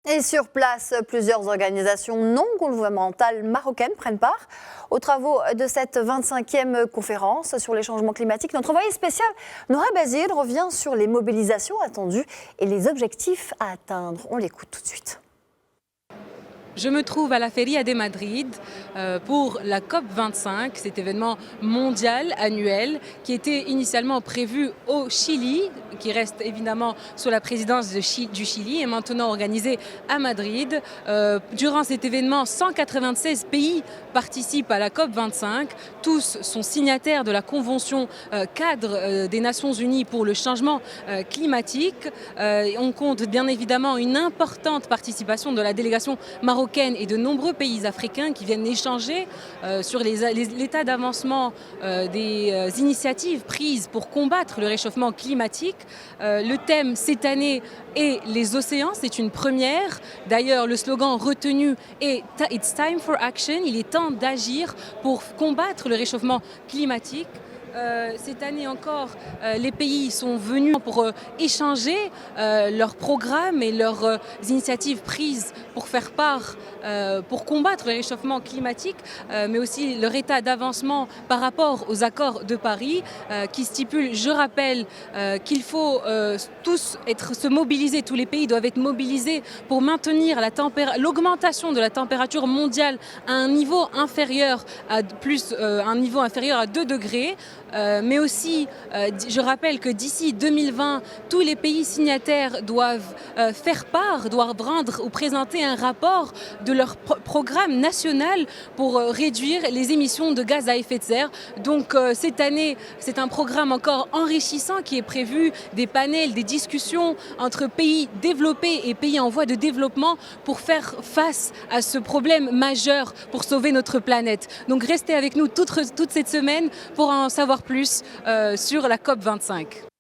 Et sur place, plusieurs organisations non gouvernementales marocaines prennent part aux travaux de cette 25e conférence sur les changements climatiques. Notre envoyé spécial, Nora Bazir, revient sur les mobilisations attendues et les objectifs à atteindre. On l'écoute tout de suite. Je me trouve à la Feria de Madrid pour la COP25, cet événement mondial annuel qui était initialement prévu au Chili, qui reste évidemment sous la présidence du Chili et maintenant organisé à Madrid. Durant cet événement, 196 pays participent à la COP25. Tous sont signataires de la Convention cadre des Nations Unies pour le changement climatique. On compte bien évidemment une importante participation de la délégation marocaine et de nombreux pays africains qui viennent échanger sur l'état d'avancement des initiatives prises pour combattre le réchauffement climatique. Le thème cette année est les océans, c'est une première. D'ailleurs, le slogan retenu est « It's time for action », il est temps d'agir pour combattre le réchauffement climatique. Cette année encore, les pays sont venus pour échanger leurs programmes et leurs initiatives prises pour faire part, pour combattre le réchauffement climatique, mais aussi leur état d'avancement par rapport aux accords de Paris qui stipulent, je rappelle, qu'il faut se mobiliser, tous les pays doivent être mobilisés pour maintenir l'augmentation de la température mondiale à un niveau inférieur à un niveau inférieur à 2 degrés. Mais aussi, je rappelle que d'ici 2020, tous les pays signataires doivent doivent rendre ou présenter un rapport de leur programme national pour réduire les émissions de gaz à effet de serre. Donc cette année, c'est un programme encore enrichissant qui est prévu, des panels, des discussions entre pays développés et pays en voie de développement pour faire face à ce problème majeur pour sauver notre planète. Donc restez avec nous toute cette semaine pour en savoir plus sur la COP25.